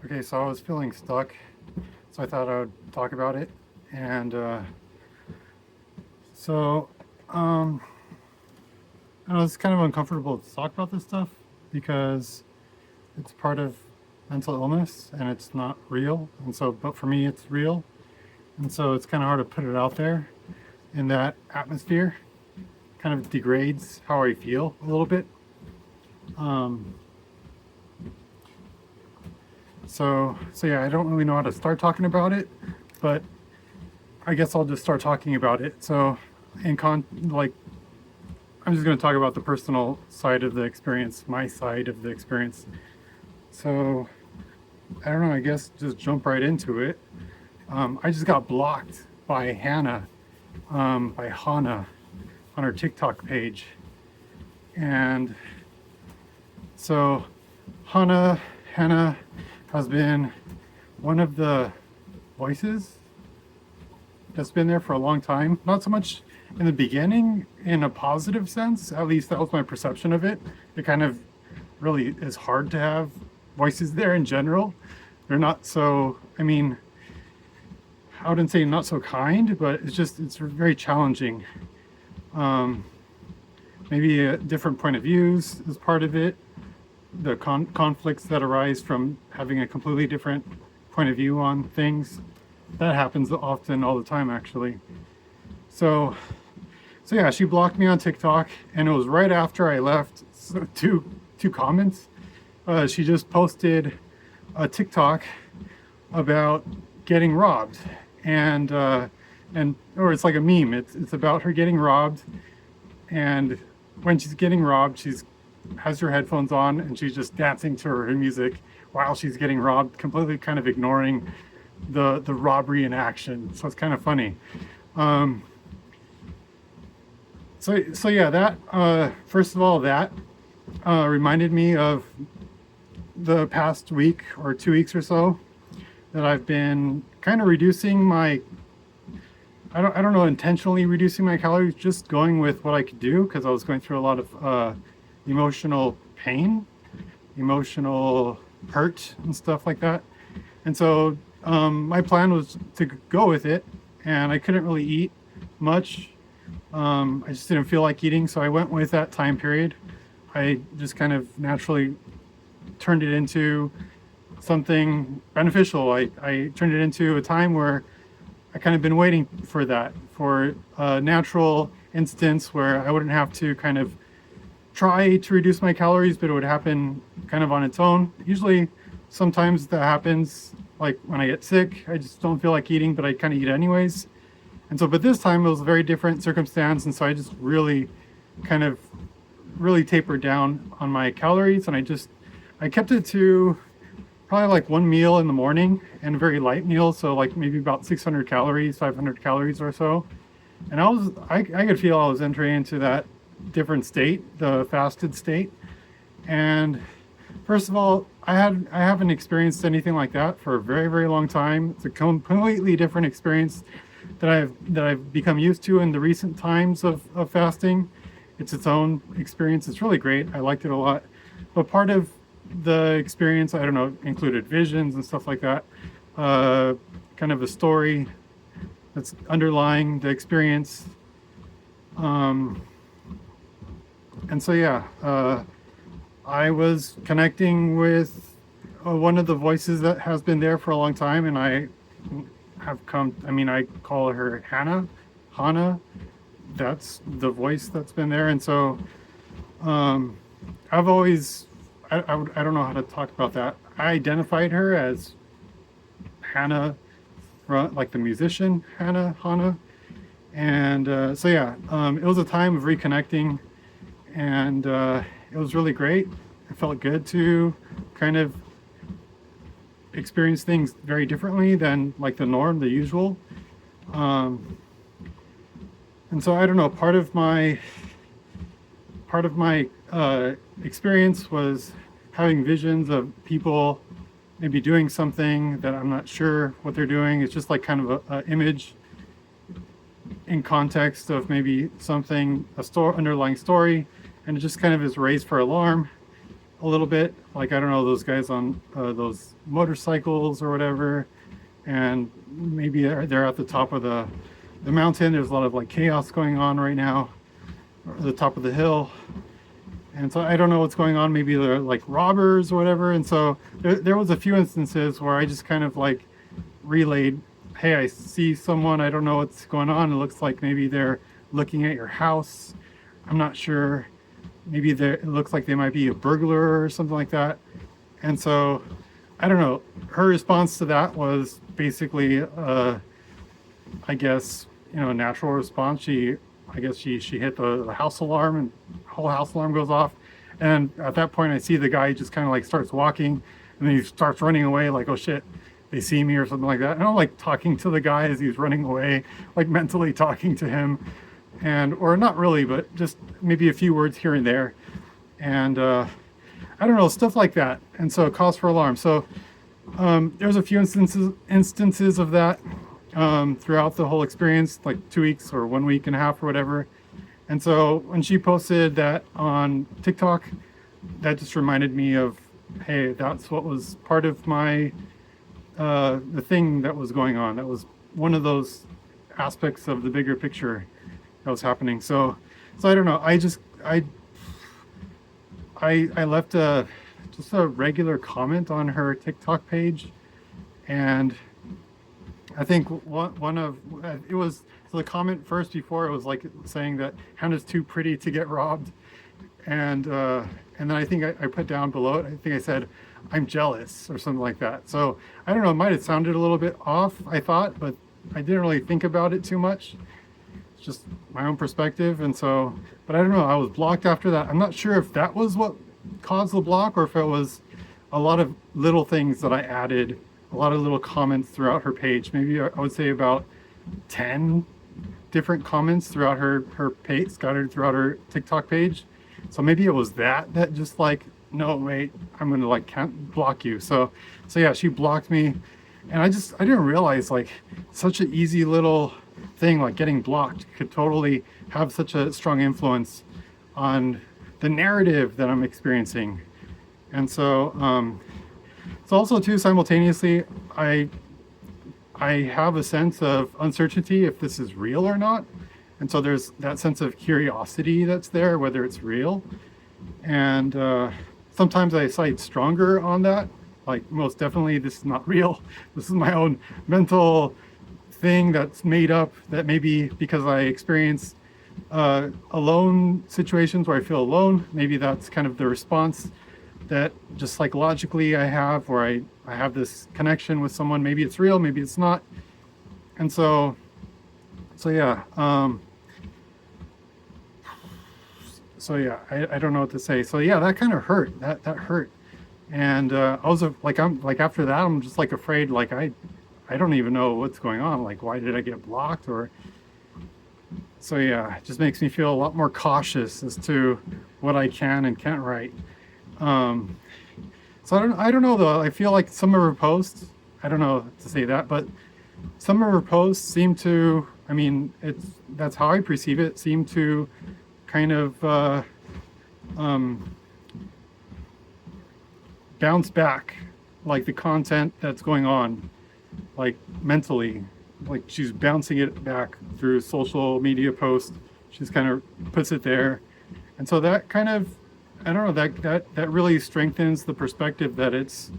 Okay, so I was feeling stuck, so I thought I would talk about it. And so, um, I know it's kind of uncomfortable to talk about this stuff because it's part of mental illness and it's not real. And so, but for me, it's real. And so it's kind of hard to put it out there in that atmosphere. Kind of degrades how I feel a little bit. Um, so yeah, I don't really know how to start talking about it, but I guess I'll just start talking about it. So, like, I'm just going to talk about the personal side of the experience, my side of the experience. So, I don't know. I guess just jump right into it. I just got blocked by Hannah, by Hannah, on her TikTok page, and so Hannah has been one of the voices that's been there for a long time. Not so much in the beginning in a positive sense, at least that was my perception of it. It kind of really is hard to have voices there in general. They're not so, I mean, I wouldn't say not so kind, but it's very challenging. Um, Maybe a different point of views is part of it. The conflicts that arise from having a completely different point of view on things. That happens often, all the time, actually. So, so yeah, she blocked me on TikTok, and it was right after I left. So two comments. She just posted a TikTok about getting robbed, and or it's like a meme. It's about her getting robbed, and when she's getting robbed, she's has her headphones on and she's just dancing to her music while she's getting robbed, completely kind of ignoring the robbery in action. So it's kind of funny. Um, so yeah, that first of all, that reminded me of the past week or 2 weeks or so that I've been kind of reducing my I don't know, intentionally reducing my calories, just going with what I could do because I was going through a lot of emotional pain, emotional hurt, and stuff like that. And so my plan was to go with it, and I couldn't really eat much. I just didn't feel like eating, so I went with that time period. I just kind of naturally turned it into something beneficial. I turned it into a time where I kind of been waiting for that, for a natural instance where I wouldn't have to kind of try to reduce my calories, but it would happen kind of on its own. Usually, sometimes that happens like when I get sick, I just don't feel like eating, but I kind of eat anyways. And so, but this time it was a very different circumstance, and so I just really kind of really tapered down on my calories, and I kept it to probably like one meal in the morning and a very light meal, so like maybe about 600 calories, 500 calories or so. And I could feel I was entering into that different state, the fasted state. And first of all, I haven't experienced anything like that for a very, very long time. It's a completely different experience that I've become used to in the recent times of fasting. It's its own experience. It's really great. I liked it a lot. But part of the experience, I don't know, included visions and stuff like that. Kind of a story that's underlying the experience. Um, and so, yeah, I was connecting with one of the voices that has been there for a long time, and I mean, I call her Hannah. That's the voice that's been there. And so um, I've always, I don't know how to talk about that. I identified her as Hannah, like the musician Hannah. And so yeah, it was a time of reconnecting, and it was really great. It felt good to kind of experience things very differently than like the norm, the usual. Um, and so I don't know. Part of my experience was having visions of people maybe doing something that I'm not sure what they're doing. It's just like kind of a image in context of maybe something, underlying story, and it just kind of is raised for alarm. a little bit. Like, I don't know, those guys on those motorcycles or whatever, and maybe they're at the top of the mountain. There's a lot of like chaos going on right now, or the top of the hill. And so I don't know what's going on. Maybe they're like robbers or whatever. And so there was a few instances where I just kind of like relayed, hey, I see someone, I don't know what's going on. It looks like maybe they're looking at your house. I'm not sure. Maybe it looks like they might be a burglar or something like that. And so I don't know. Her response to that was basically, I guess, a natural response. I guess she hit the house alarm, and the whole house alarm goes off. And at that point, I see the guy just kind of like starts walking, and then he starts running away like, oh shit, they see me or something like that. And I'm like talking to the guy as he's running away, like mentally talking to him, or not really, but just maybe a few words here and there. And I don't know, stuff like that. And so cause for alarm. So there's a few instances of that throughout the whole experience, like 2 weeks or 1 week and a half or whatever. And so when she posted that on TikTok, that just reminded me of, hey, that's what was part of my the thing that was going on. That was one of those aspects of the bigger picture that was happening. So I don't know. I left just a regular comment on her TikTok page, and I think one of it was, so the comment first before it was like saying that Hannah's too pretty to get robbed, and then I think I put down below it, I think I said, I'm jealous or something like that. So I don't know, it might have sounded a little bit off, I thought, but I didn't really think about it too much. It's just my own perspective. And so, but I don't know, I was blocked after that. I'm not sure if that was what caused the block or if it was a lot of little things that I added, a lot of little comments throughout her page. Maybe I would say about 10 different comments throughout her page, scattered throughout her TikTok page. So maybe it was that just like, no, wait, I'm gonna like can't block you. So yeah, she blocked me, and I didn't realize like such an easy little thing like getting blocked could totally have such a strong influence on the narrative that I'm experiencing. And so it's also too, simultaneously, I have a sense of uncertainty if this is real or not. And so there's that sense of curiosity that's there, whether it's real. And sometimes I cite stronger on that, like most definitely this is not real. This is my own mental thing that's made up, that maybe because I experience alone situations where I feel alone, maybe that's kind of the response that just psychologically I have, where I have this connection with someone. Maybe it's real, maybe it's not. And so yeah. I don't know what to say. So yeah, that kind of hurt. That hurt. And I was I'm like, after that, I'm just like afraid, like I don't even know what's going on. Like, why did I get blocked? Or so yeah, it just makes me feel a lot more cautious as to what I can and can't write. So I don't know though. I feel like some of her posts, I don't know to say that, but some of her posts seem to, I mean, that's how I perceive it, seem to kind of bounce back, like the content that's going on, like mentally, like she's bouncing it back through social media posts. She's kind of puts it there, and so that kind of, I don't know, that really strengthens the perspective that it's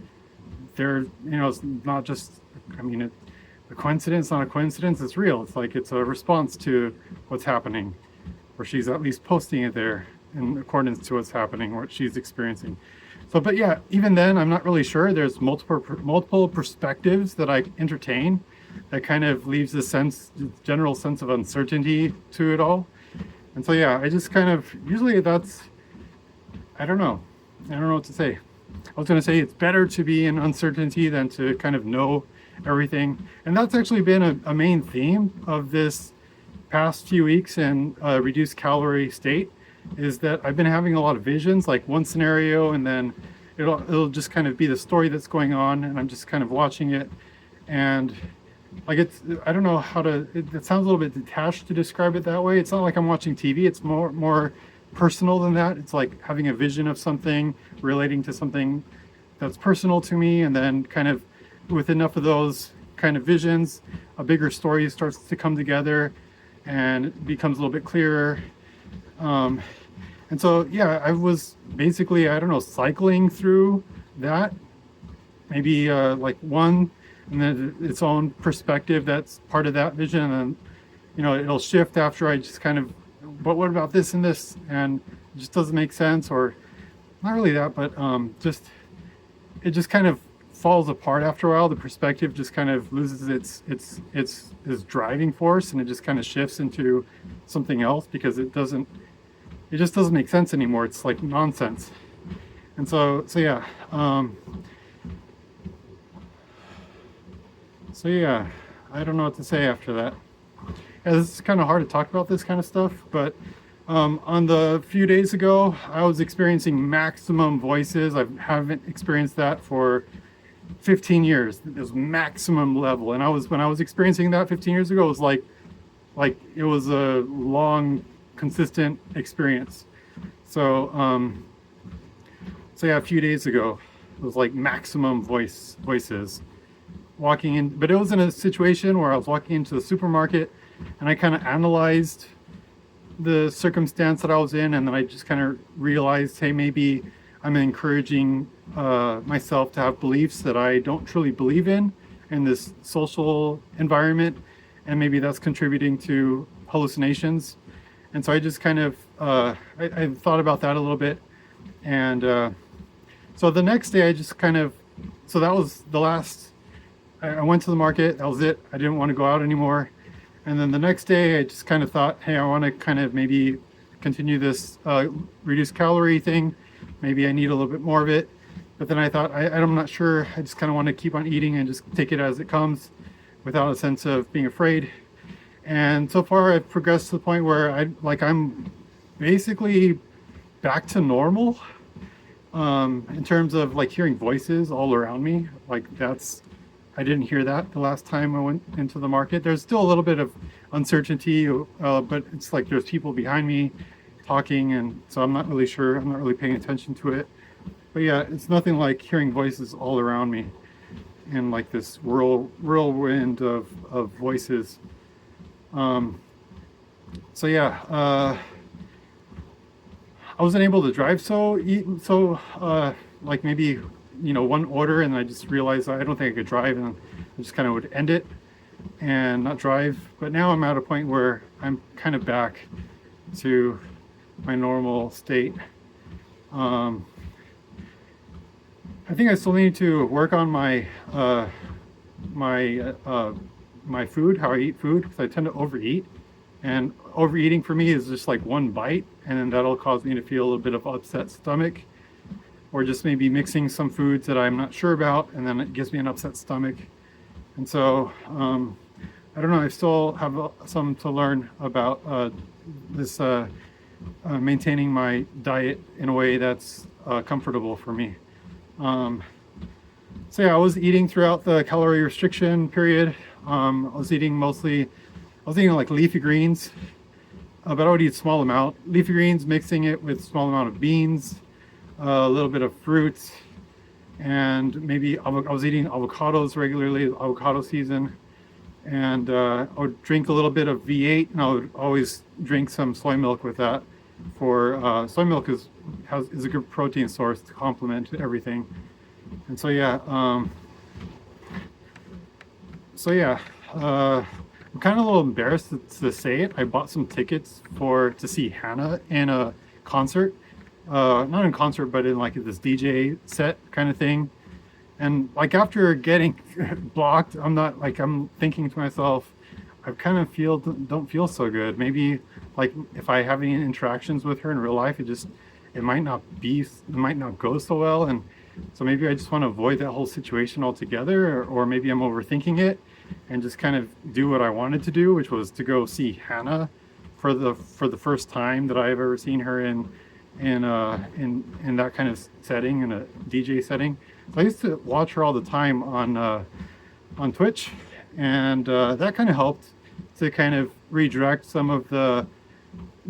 there. It's not just, I mean, a coincidence, not a coincidence. It's real. It's like it's a response to what's happening, or she's at least posting it there in accordance to what's happening, what she's experiencing. So, but yeah, even then, I'm not really sure. There's multiple perspectives that I entertain. That kind of leaves a general sense of uncertainty to it all. And so yeah, I just kind of, usually that's, I don't know what to say. I was going to say it's better to be in uncertainty than to kind of know everything. And that's actually been a main theme of this past few weeks in reduced calorie state, is that I've been having a lot of visions, like one scenario, and then it'll just kind of be the story that's going on, and I'm just kind of watching it. And like, I don't know how to, it sounds a little bit detached to describe it that way. It's not like I'm watching TV. It's more personal than that. It's like having a vision of something, relating to something that's personal to me, and then kind of with enough of those kind of visions, a bigger story starts to come together and it becomes a little bit clearer. And so, yeah, I was basically, I don't know, cycling through that, maybe like one, and then its own perspective that's part of that vision. And then, it'll shift after I just kind of, but what about this and this? And it just doesn't make sense, or not really that, but it just kind of falls apart after a while. The perspective just kind of loses its driving force, and it just kind of shifts into something else because it just doesn't make sense anymore. It's like nonsense. And so yeah. So yeah, I don't know what to say after that. Yeah, this is kind of hard to talk about this kind of stuff, but on the few days ago, I was experiencing maximum voices. I haven't experienced that for 15 years. It was maximum level, and when I was experiencing that 15 years ago, it was like it was a long, consistent experience. So yeah, a few days ago, it was like maximum voices walking in, but it was in a situation where I was walking into the supermarket, and I kind of analyzed the circumstance that I was in, and then I just kind of realized, hey, maybe I'm encouraging myself to have beliefs that I don't truly believe in this social environment, and maybe that's contributing to hallucinations. And so I just kind of I thought about that a little bit, and so the next day I just kind of, so that was the last. I went to the market. That was it. I didn't want to go out anymore. And then the next day I just kind of thought, hey, I want to kind of maybe continue this reduced calorie thing. Maybe I need a little bit more of it. But then I thought, I'm not sure. I just kind of want to keep on eating and just take it as it comes without a sense of being afraid. And so far I've progressed to the point where I'm basically back to normal in terms of like hearing voices all around me. I didn't hear that the last time I went into the market. There's still a little bit of uncertainty, but it's like there's people behind me talking, and so I'm not really sure. I'm not really paying attention to it. But yeah, it's nothing like hearing voices all around me and like this whirlwind of voices. So yeah, I wasn't able to drive like maybe one order, and I just realized I don't think I could drive, and I just kind of would end it and not drive. But now I'm at a point where I'm kind of back to my normal state. I think I still need to work on my my food, how I eat food, because I tend to overeat, and overeating for me is just like one bite, and then that'll cause me to feel a little bit of upset stomach. Or just maybe mixing some foods that I'm not sure about, and then it gives me an upset stomach. And so I don't know, I still have some to learn about this maintaining my diet in a way that's comfortable for me. So yeah, I was eating throughout the calorie restriction period. I was eating like leafy greens, but I would eat a small amount. Leafy greens, mixing it with a small amount of beans, a little bit of fruits, and maybe I was eating avocados regularly, avocado season, and I would drink a little bit of V8, and I would always drink some soy milk with that. For soy milk is a good protein source to complement everything. And so yeah, I'm kind of a little embarrassed to say it. I bought some tickets to see Hannah in a concert. Not in concert, but in like this DJ set kind of thing. And like after getting blocked, I'm thinking to myself, I kind of don't feel so good. Maybe like if I have any interactions with her in real life, it might not go so well. And so maybe I just want to avoid that whole situation altogether, or maybe I'm overthinking it and just kind of do what I wanted to do, which was to go see Hannah for the first time that I've ever seen her in that kind of setting, in a DJ setting. So I used to watch her all the time on Twitch, and that kind of helped to kind of redirect some of the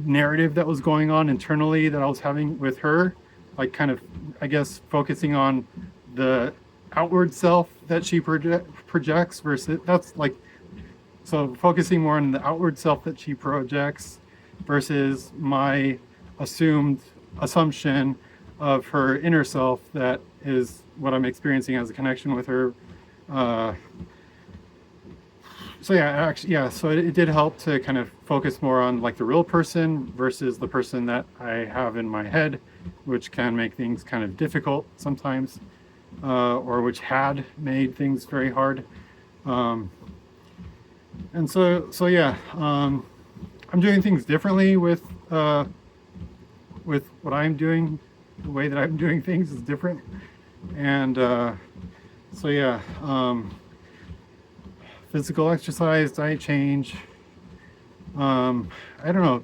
narrative that was going on internally that I was having with her, like kind of, I guess, focusing on the outward self that she projects versus that's like, so focusing more on the outward self that she projects versus my assumption of her inner self that is what I'm experiencing as a connection with her. Uh, so yeah, actually, yeah. So it did help to kind of focus more on like the real person versus the person that I have in my head, which can make things kind of difficult sometimes, or which had made things very hard. Um, and so yeah, I'm doing things differently with what I'm doing. The way that I'm doing things is different, and so yeah. Physical exercise, diet change. I don't know,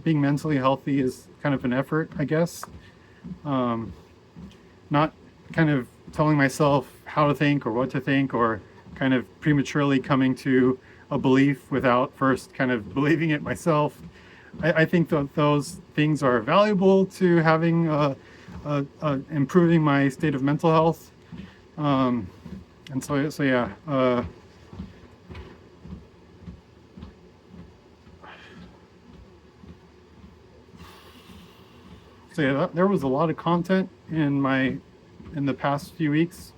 being mentally healthy is kind of an effort, I guess. Not kind of telling myself how to think or what to think, or kind of prematurely coming to a belief without first kind of believing it myself. I think that those things are valuable to having improving my state of mental health. And so yeah. So yeah, there was a lot of content in the past few weeks,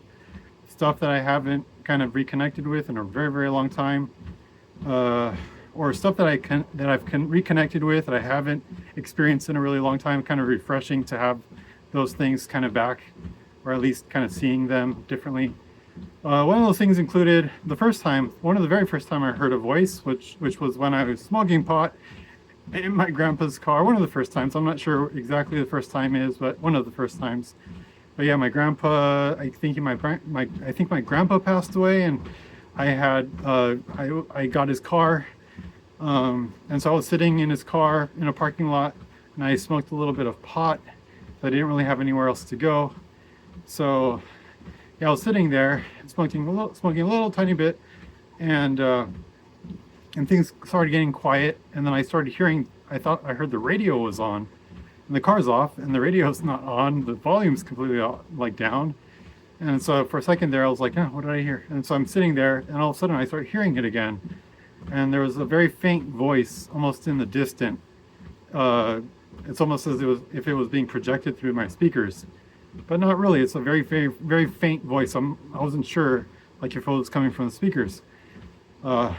stuff that I haven't kind of reconnected with in a very, very long time, or stuff that I've reconnected with that I haven't experienced in a really long time. Kind of refreshing to have those things kind of back, or at least kind of seeing them differently. One of those things included one of the very first time I heard a voice, which was when I was smoking pot in my grandpa's car. One of the first times. I'm not sure exactly the first time is, but one of the first times. But yeah, my grandpa. I think my grandpa passed away, and I had I got his car, and so I was sitting in his car in a parking lot, and I smoked a little bit of pot. I didn't really have anywhere else to go, so yeah, I was sitting there smoking a little tiny bit, and things started getting quiet, and then I started hearing. I thought I heard the radio was on, and the car's off, and the radio's not on. The volume's completely like down, and so for a second there, I was like, "Oh, what did I hear?" And so I'm sitting there, and all of a sudden I start hearing it again, and there was a very faint voice, almost in the distant. It's almost as if it was being projected through my speakers, but not really. It's a very, very, very faint voice. I wasn't sure, like, if it was coming from the speakers. But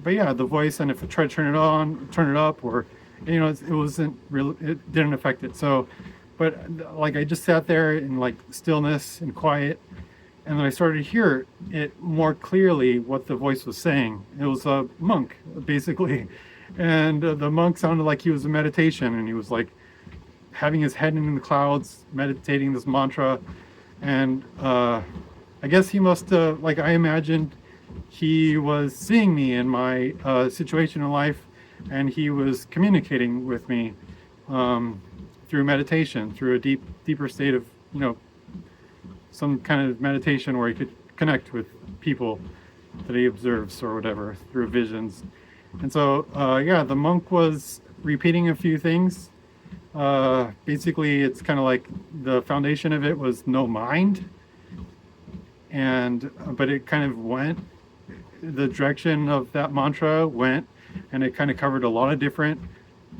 yeah, the voice, and if I tried to turn it up, or it wasn't really, it didn't affect it. So, but like I just sat there in like stillness and quiet, and then I started to hear it more clearly what the voice was saying. It was a monk, basically, and the monk sounded like he was in meditation, and he was like having his head in the clouds, meditating this mantra, and I guess he must have, like, I imagined he was seeing me in my situation in life, and he was communicating with me through meditation, through a deeper state of, some kind of meditation where he could connect with people that he observes or whatever through visions. And so, yeah, the monk was repeating a few things. Basically, it's kind of like the foundation of it was no mind, but it kind of went, the direction of that mantra went, and it kind of covered a lot of different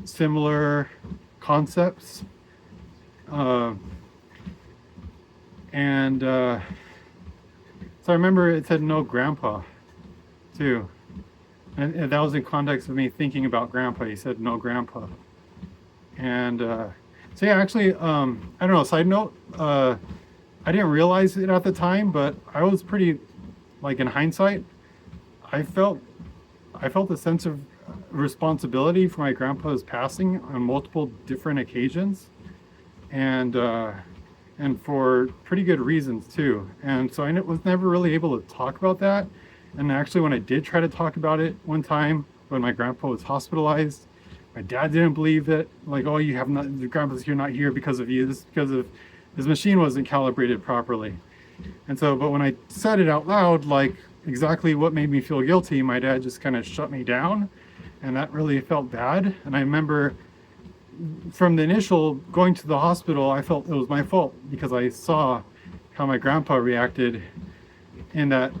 similar concepts. So I remember it said no grandpa too, and that was in context of me thinking about grandpa. He said no grandpa, and so yeah, actually, I don't know, side note, I didn't realize it at the time, but I was pretty, like, in hindsight, I felt a sense of responsibility for my grandpa's passing on multiple different occasions, and for pretty good reasons too. And so I was never really able to talk about that. And actually, when I did try to talk about it one time, when my grandpa was hospitalized, my dad didn't believe it. Like, oh, your grandpa's not here because of you. This is because of his machine wasn't calibrated properly. And so, but when I said it out loud, like exactly what made me feel guilty, my dad just kind of shut me down and that really felt bad. And I remember from the initial going to the hospital, I felt it was my fault because I saw how my grandpa reacted in that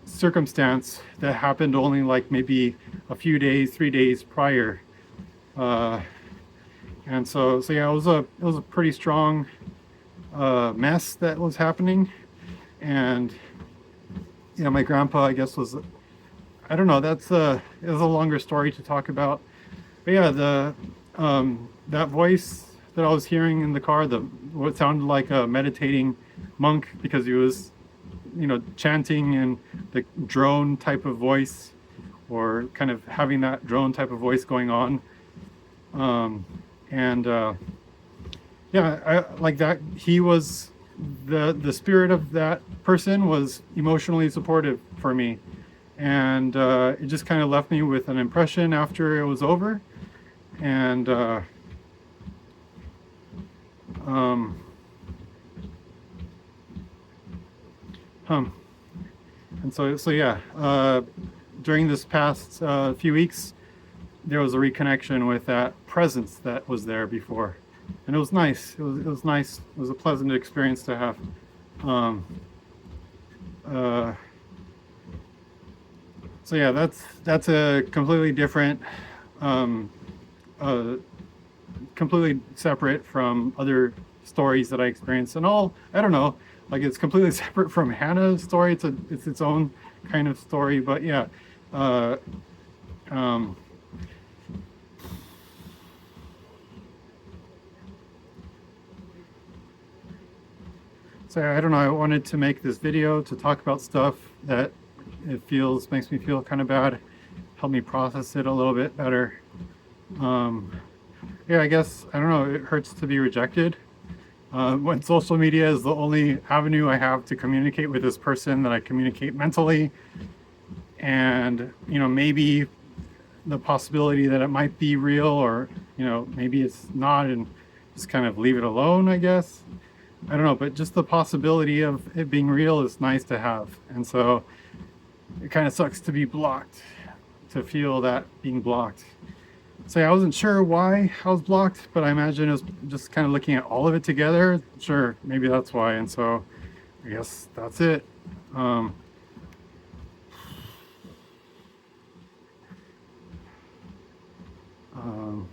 circumstance that happened only like maybe a few days, 3 days prior. Uh, and so yeah, it was a pretty strong mess that was happening. And yeah, my grandpa, I guess, was, I don't know, it was a longer story to talk about. But yeah, that voice that I was hearing in the car, what sounded like a meditating monk, because he was, chanting in the drone type of voice, or kind of having that drone type of voice going on. And yeah, I like that. He was the spirit of that person was emotionally supportive for me, and it just kind of left me with an impression after it was over. And um, um, and so yeah, during this past few weeks, there was a reconnection with that presence that was there before, and it was nice. It was nice. It was a pleasant experience to have. Um, uh, so yeah, that's a completely different, um, uh, completely separate from other stories that I experienced, and all, I don't know, like it's completely separate from Hannah's story. It's its own kind of story, but yeah. Uh, um, So I don't know, I wanted to make this video to talk about stuff that makes me feel kind of bad, help me process it a little bit better. Um, yeah, I guess, I don't know, it hurts to be rejected. When social media is the only avenue I have to communicate with this person that I communicate mentally, and, maybe the possibility that it might be real, or, maybe it's not, and just kind of leave it alone, I guess. I don't know, but just the possibility of it being real is nice to have. And so it kind of sucks to be blocked, to feel that being blocked. So yeah, I wasn't sure why I was blocked, but I imagine it was just kind of looking at all of it together. Sure, maybe that's why. And so I guess that's it. Um, um,